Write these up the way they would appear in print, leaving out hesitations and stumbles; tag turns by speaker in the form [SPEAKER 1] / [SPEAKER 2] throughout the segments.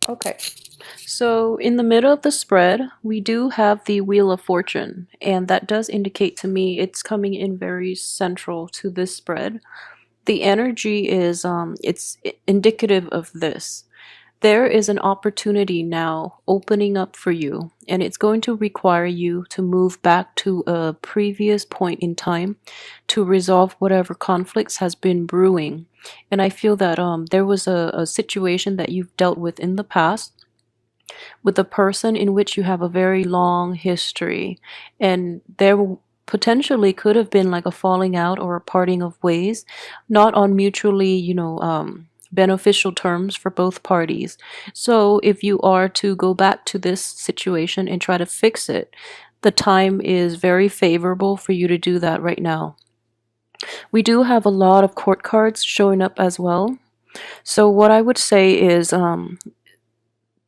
[SPEAKER 1] Okay. So in the middle of the spread, we do have the Wheel of Fortune, and that does indicate to me it's coming in very central to this spread. The energy is it's indicative of this. There is an opportunity now opening up for you, and it's going to require you to move back to a previous point in time to resolve whatever conflicts has been brewing. And I feel that there was a situation that you've dealt with in the past with a person in which you have a very long history, and there potentially could have been like a falling out or a parting of ways, not on mutually, beneficial terms for both parties. So if you are to go back to this situation and try to fix it, the time is very favorable for you to do that right now. We do have a lot of court cards showing up as well. So what I would say is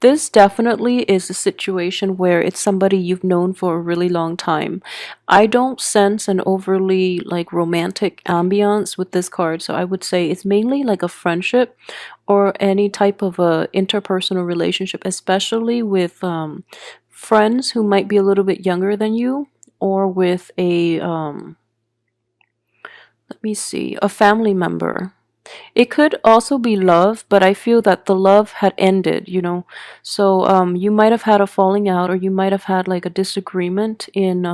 [SPEAKER 1] this definitely is a situation where it's somebody you've known for a really long time. I don't sense an overly like romantic ambiance with this card, so I would say it's mainly like a friendship or any type of a interpersonal relationship, especially with friends who might be a little bit younger than you, or with a let me see, a family member. It could also be love, but I feel that the love had ended. So you might have had a falling out, or you might have had like a disagreement in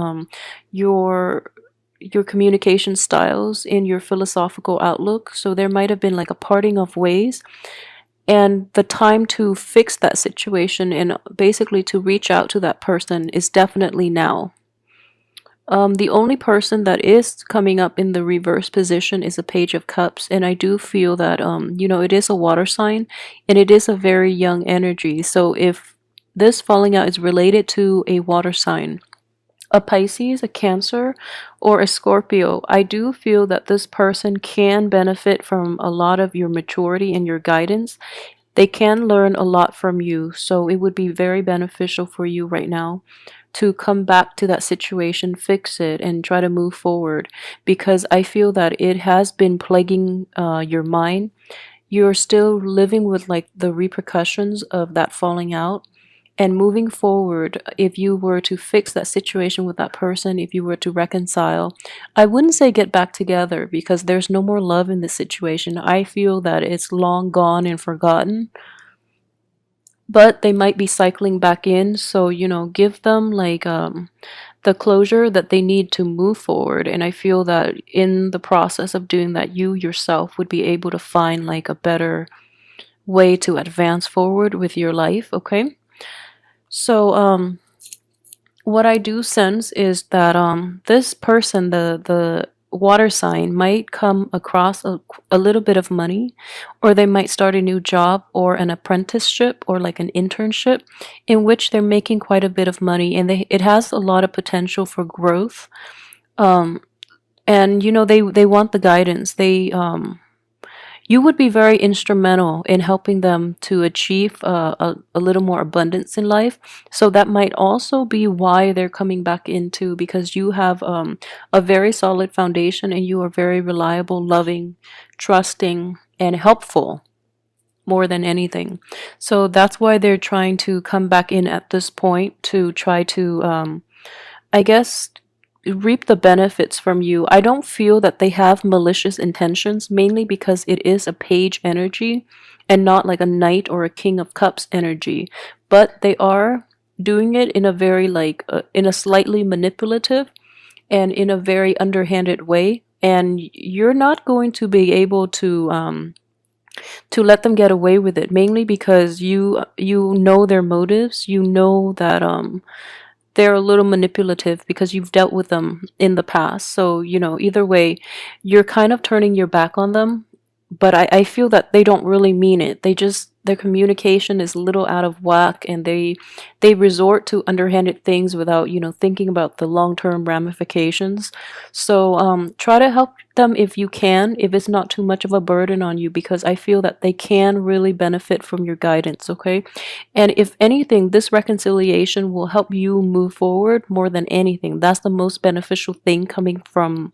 [SPEAKER 1] your your communication styles, in your philosophical outlook. So there might have been like a parting of ways, and the time to fix that situation and basically to reach out to that person is definitely now. The only person that is coming up in the reverse position is a Page of Cups, and I do feel that it is a water sign, and it is a very young energy. So if this falling out is related to a water sign, a Pisces, a Cancer, or a Scorpio, I do feel that this person can benefit from a lot of your maturity and your guidance. They can learn a lot from you, so it would be very beneficial for you right now to come back to that situation, fix it, and try to move forward, because I feel that it has been plaguing your mind. You're still living with like the repercussions of that falling out. And moving forward, if you were to fix that situation with that person, if you were to reconcile, I wouldn't say get back together because there's no more love in this situation. I feel that it's long gone and forgotten, but they might be cycling back in. So give them like the closure that they need to move forward, and I feel that in the process of doing that, you yourself would be able to find like a better way to advance forward with your life. Okay. So what I do sense is that this person, the water sign, might come across a little bit of money, or they might start a new job or an apprenticeship or like an internship in which they're making quite a bit of money, and it has a lot of potential for growth. Um, and they want the guidance. You would be very instrumental in helping them to achieve a little more abundance in life. So that might also be why they're coming back into, because you have a very solid foundation, and you are very reliable, loving, trusting, and helpful more than anything. So that's why they're trying to come back in at this point to try to, I guess, reap the benefits from you. I don't feel that they have malicious intentions, mainly because it is a page energy and not like a knight or a king of cups energy. But they are doing it in a very like in a slightly manipulative and in a very underhanded way. And you're not going to be able to let them get away with it, mainly because you know their motives. You know that they're a little manipulative because you've dealt with them in the past. So, either way, you're kind of turning your back on them. But I feel that they don't really mean it. Their communication is a little out of whack, and they resort to underhanded things without, thinking about the long-term ramifications. So try to help them if you can, if it's not too much of a burden on you, because I feel that they can really benefit from your guidance, okay? And if anything, this reconciliation will help you move forward more than anything. That's the most beneficial thing coming from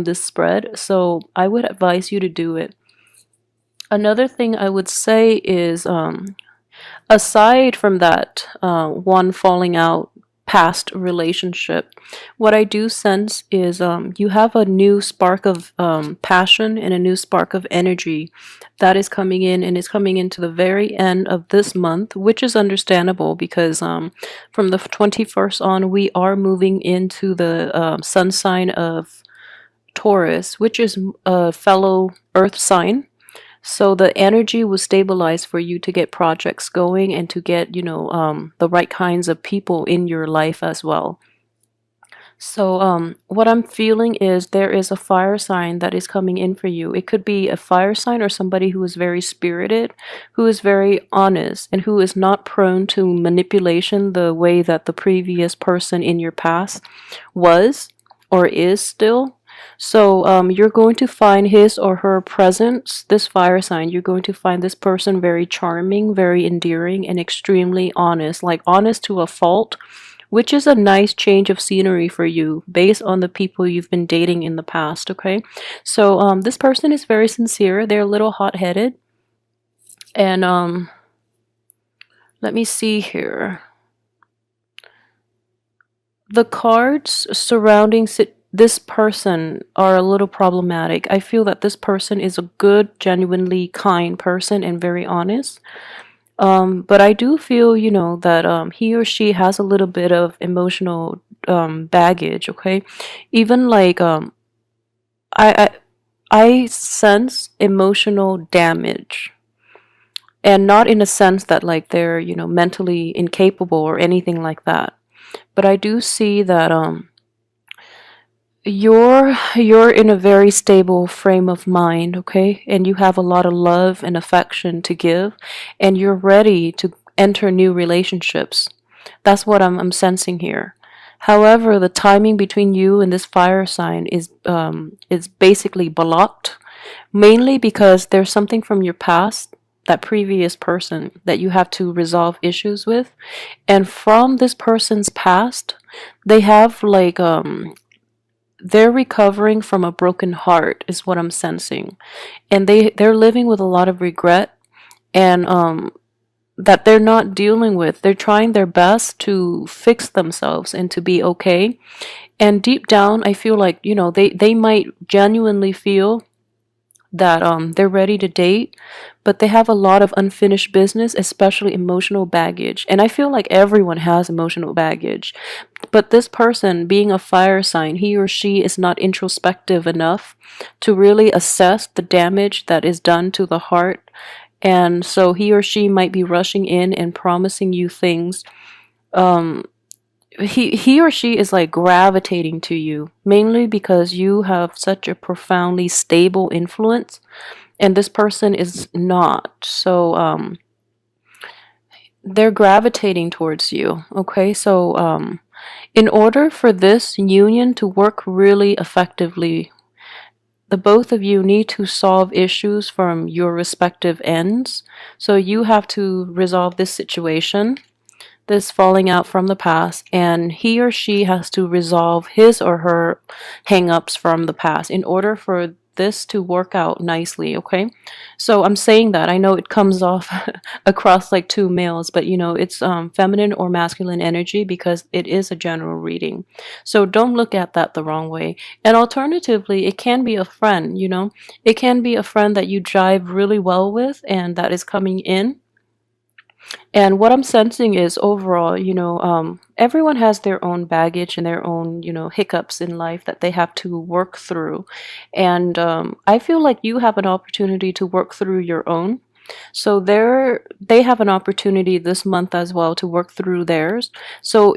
[SPEAKER 1] this spread. So I would advise you to do it. Another thing I would say is Aside from that, one falling out past relationship, what I do sense is you have a new spark of passion and a new spark of energy that is coming in, and is coming into the very end of this month, which is understandable because from the 21st on, we are moving into the sun sign of Taurus, which is a fellow earth sign. So the energy will stabilize for you to get projects going and to get, the right kinds of people in your life as well. So what I'm feeling is there is a fire sign that is coming in for you. It could be a fire sign or somebody who is very spirited, who is very honest, and who is not prone to manipulation the way that the previous person in your past was or is still. So you're going to find his or her presence, this fire sign, you're going to find this person very charming, very endearing, and extremely honest, like honest to a fault, which is a nice change of scenery for you based on the people you've been dating in the past, okay? So this person is very sincere. They're a little hot-headed. And let me see here. The cards surrounding this person are a little problematic. I feel that this person is a good, genuinely kind person and very honest. But I do feel, that he or she has a little bit of emotional baggage, okay? Even like I, I I sense emotional damage. And not in a sense that like they're, mentally incapable or anything like that. But I do see that you're in a very stable frame of mind, okay? And you have a lot of love and affection to give, and you're ready to enter new relationships. That's what I'm sensing here. However, the timing between you and this fire sign is basically blocked, mainly because there's something from your past, that previous person that you have to resolve issues with, and from this person's past, they have like they're recovering from a broken heart is what I'm sensing, and they're living with a lot of regret, and that they're not dealing with. They're trying their best to fix themselves and to be okay, and deep down I feel like they might genuinely feel that they're ready to date, but they have a lot of unfinished business, especially emotional baggage. And I feel like everyone has emotional baggage, but this person, being a fire sign, he or she is not introspective enough to really assess the damage that is done to the heart. And so he or she might be rushing in and promising you things. He or she is like gravitating to you mainly because you have such a profoundly stable influence, and this person is not. So they're gravitating towards you, okay? So in order for this union to work really effectively, the both of you need to solve issues from your respective ends. So you have to resolve this situation, this falling out from the past, and he or she has to resolve his or her hang-ups from the past in order for this to work out nicely, okay? So I'm saying that I know it comes off across like two males, but it's feminine or masculine energy because it is a general reading. So don't look at that the wrong way. And alternatively, it can be a friend, it can be a friend that you jive really well with and that is coming in. And what I'm sensing is overall, everyone has their own baggage and their own, hiccups in life that they have to work through. And I feel like you have an opportunity to work through your own. So they have an opportunity this month as well to work through theirs. So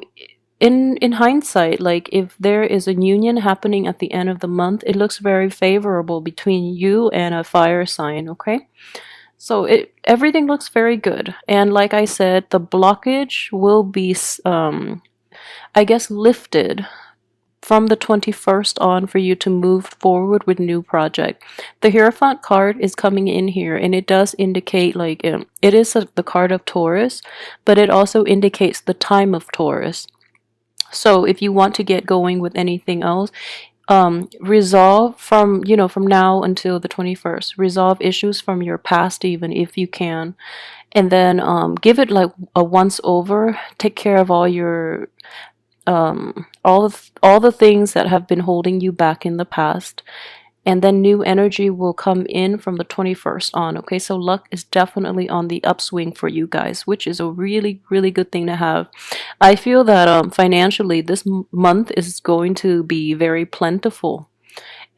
[SPEAKER 1] in hindsight, like if there is a union happening at the end of the month, it looks very favorable between you and a fire sign, okay? So everything looks very good. And like I said, the blockage will be, I guess, lifted from the 21st on for you to move forward with new project. The Hierophant card is coming in here, and it does indicate like it is the card of Taurus, but it also indicates the time of Taurus. So if you want to get going with anything else, Resolve from, from now until the 21st, resolve issues from your past, even if you can. And then give it like a once over, take care of all the things that have been holding you back in the past, and then new energy will come in from the 21st on. Okay, so luck is definitely on the upswing for you guys, which is a really, really good thing to have. I feel that financially this month is going to be very plentiful,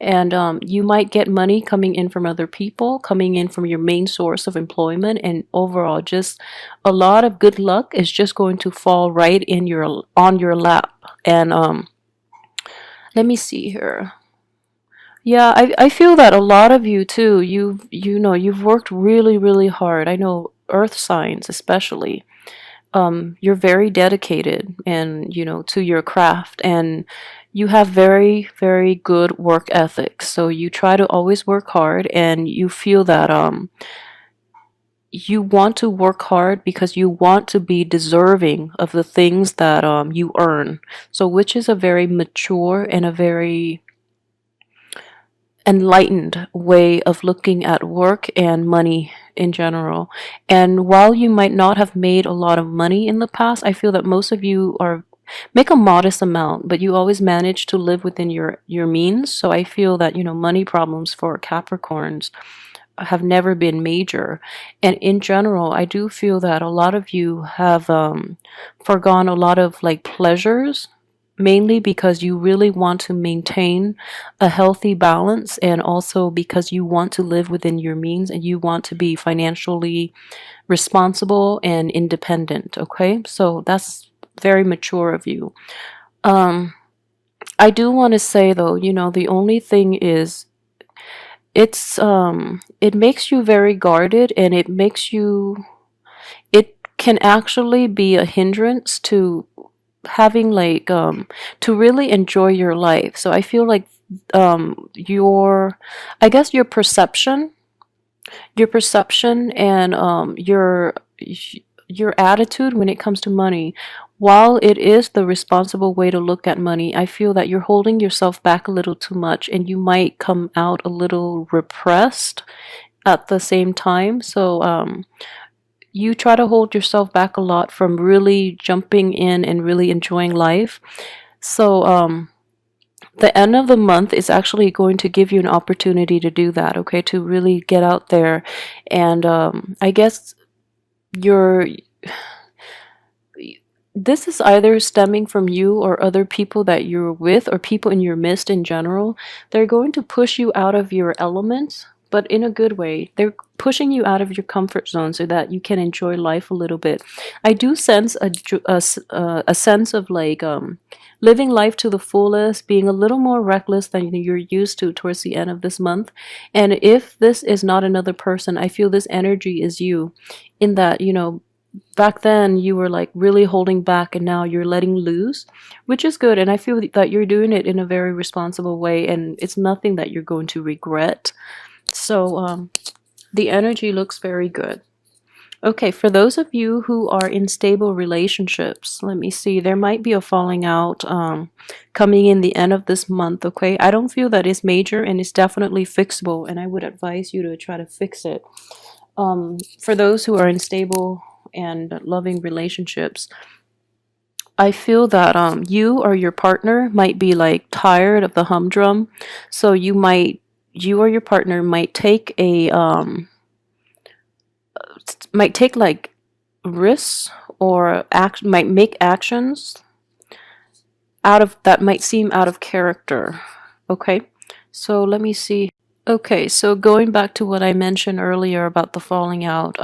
[SPEAKER 1] and you might get money coming in from other people, coming in from your main source of employment, and overall just a lot of good luck is just going to fall right in your on your lap. And let me see here. Yeah, I feel that a lot of you too, you've worked really, really hard. I know earth signs especially. You're very dedicated and, to your craft, and you have very, very good work ethics. So you try to always work hard, and you feel that you want to work hard because you want to be deserving of the things that you earn. So which is a very mature and a very enlightened way of looking at work and money in general. And while you might not have made a lot of money in the past, I feel that most of you are make a modest amount, but you always manage to live within your means. So I feel that, money problems for Capricorns have never been major. And in general, I do feel that a lot of you have forgone a lot of like pleasures, mainly because you really want to maintain a healthy balance, and also because you want to live within your means and you want to be financially responsible and independent. Okay, so that's very mature of you. um I do want to say though, the only thing is it makes you very guarded, and it can actually be a hindrance to having like to really enjoy your life. So I feel like your I guess your perception and your attitude when it comes to money, while it is the responsible way to look at money, I feel that you're holding yourself back a little too much, and you might come out a little repressed at the same time. So you try to hold yourself back a lot from really jumping in and really enjoying life. So the end of the month is actually going to give you an opportunity to do that, okay? To really get out there. And I guess you're this is either stemming from you or other people that you're with, or people in your midst in general. They're going to push you out of your element, but in a good way. They're pushing you out of your comfort zone so that you can enjoy life a little bit. I do sense a sense of like living life to the fullest, being a little more reckless than you're used to towards the end of this month. And if this is not another person, I feel this energy is you, in that, back then you were like really holding back, and now you're letting loose, which is good. And I feel that you're doing it in a very responsible way, and it's nothing that you're going to regret. So the energy looks very good. Okay, for those of you who are in stable relationships, let me see, there might be a falling out coming in the end of this month. Okay, I don't feel that it's major, and it's definitely fixable, and I would advise you to try to fix it. For those who are in stable and loving relationships, I feel that you or your partner might be like tired of the humdrum. So you or your partner might take a might take like risks, or might make actions out of that might seem out of character. Okay, so let me see. Okay, so going back to what I mentioned earlier about the falling out,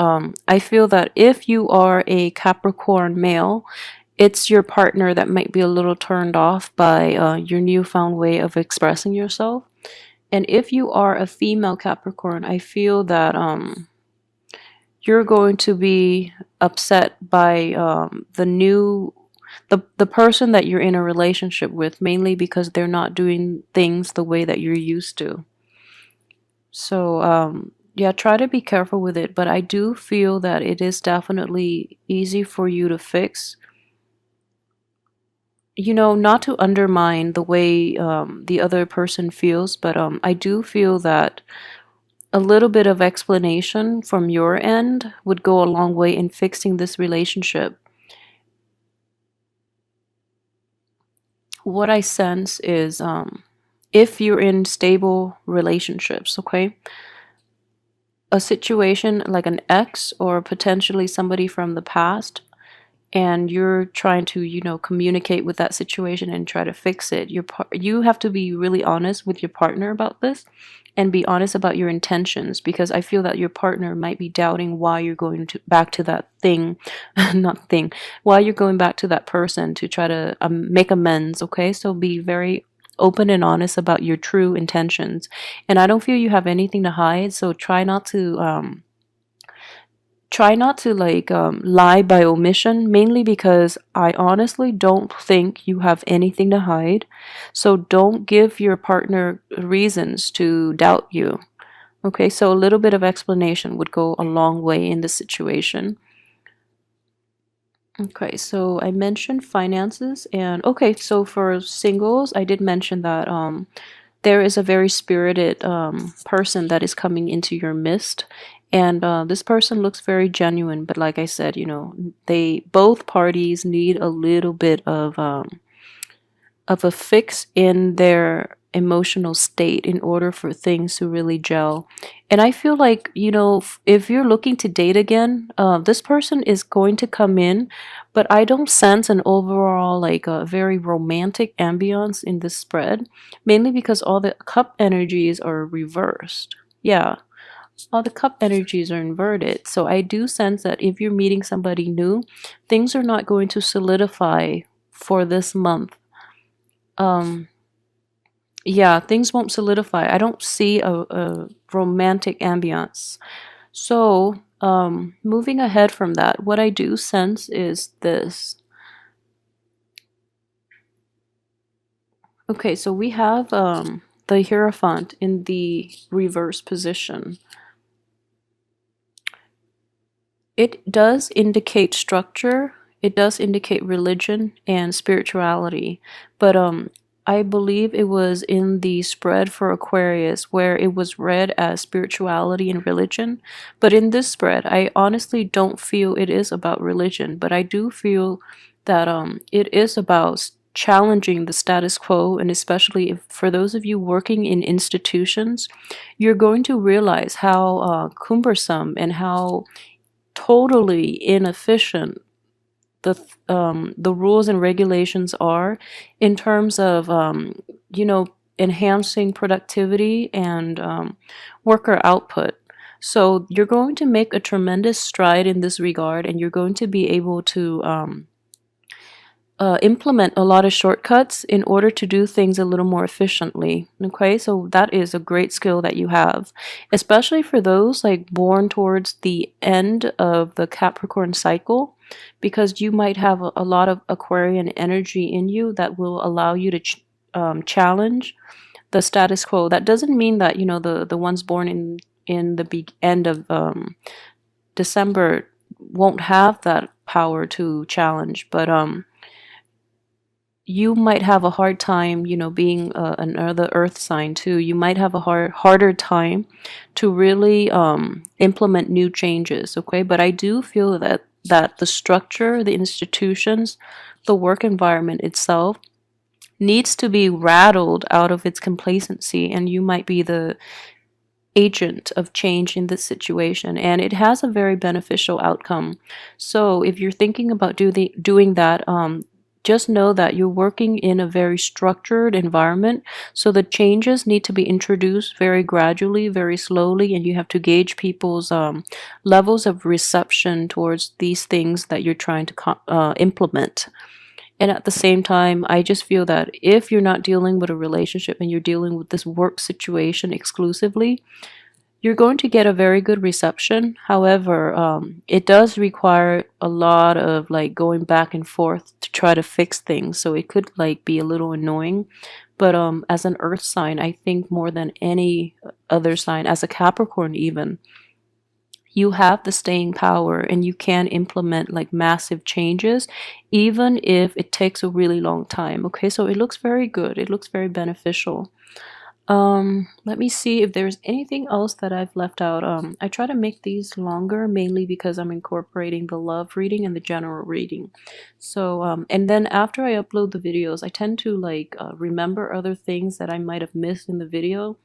[SPEAKER 1] I feel that if you are a Capricorn male, it's your partner that might be a little turned off by your newfound way of expressing yourself. And if you are a female Capricorn, I feel that you're going to be upset by the person that you're in a relationship with, mainly because they're not doing things the way that you're used to. So yeah, try to be careful with it, but I do feel that it is definitely easy for you to fix. not to undermine the way the other person feels, but I do feel that a little bit of explanation from your end would go a long way in fixing this relationship. What I sense is if you're in stable relationships, okay, a situation like an ex or potentially somebody from the past, and you're trying to communicate with that situation and try to fix it, you have to be really honest with your partner about this and be honest about your intentions, because I feel that your partner might be doubting why you're going back to that thing not thing, why you're going back to that person to try to make amends. Okay, so be very open and honest about your true intentions, and I don't feel you have anything to hide, so try not to like lie by omission, mainly because I honestly don't think you have anything to hide. So don't give your partner reasons to doubt you. Okay, so a little bit of explanation would go a long way in this situation. Okay, so I mentioned finances, and okay, so for singles, I did mention that there is a very spirited person that is coming into your midst, and this person looks very genuine. But like I said, they both parties need a little bit of a fix in their emotional state in order for things to really gel. And I feel like, if you're looking to date again, this person is going to come in, but I don't sense an overall, like, a very romantic ambiance in this spread, mainly because all the cup energies are reversed. Yeah, all the cup energies are inverted. So I do sense that if you're meeting somebody new, things are not going to solidify for this month. Um, yeah, things won't solidify. I don't see a romantic ambiance. So, moving ahead from that, what I do sense is this. Okay, so we have the Hierophant in the reverse position. It does indicate structure, it does indicate religion and spirituality, but I believe it was in the spread for Aquarius where it was read as spirituality and religion. But in this spread, I honestly don't feel it is about religion, but I do feel that it is about challenging the status quo, and especially if, for those of you working in institutions, you're going to realize how cumbersome and how totally inefficient the rules and regulations are in terms of you know enhancing productivity and worker output. So you're going to make a tremendous stride in this regard, and you're going to be able to implement a lot of shortcuts in order to do things a little more efficiently. Okay, so that is a great skill that you have, especially for those like born towards the end of the Capricorn cycle, because you might have a lot of Aquarian energy in you that will allow you to challenge the status quo. That doesn't mean that the ones born in the end of December won't have that power to challenge, but you might have a hard time, being another earth sign too. You might have a harder time to really implement new changes. Okay, but I do feel that the structure, the institutions, the work environment itself needs to be rattled out of its complacency, and you might be the agent of change in this situation, and it has a very beneficial outcome. So if you're thinking about doing that, just know that you're working in a very structured environment, so the changes need to be introduced very gradually, very slowly, and you have to gauge people's levels of reception towards these things that you're trying to implement. And at the same time, I just feel that if you're not dealing with a relationship and you're dealing with this work situation exclusively, you're going to get a very good reception. However, it does require a lot of like going back and forth to try to fix things. So it could like be a little annoying. But as an earth sign, I think more than any other sign, as a Capricorn even, you have the staying power and you can implement like massive changes, even if it takes a really long time. Okay, so it looks very good. It looks very beneficial. Let me see if there's anything else that I've left out. I try to make these longer mainly because I'm incorporating the love reading and the general reading. So, and then after I upload the videos, I tend to like remember other things that I might have missed in the video.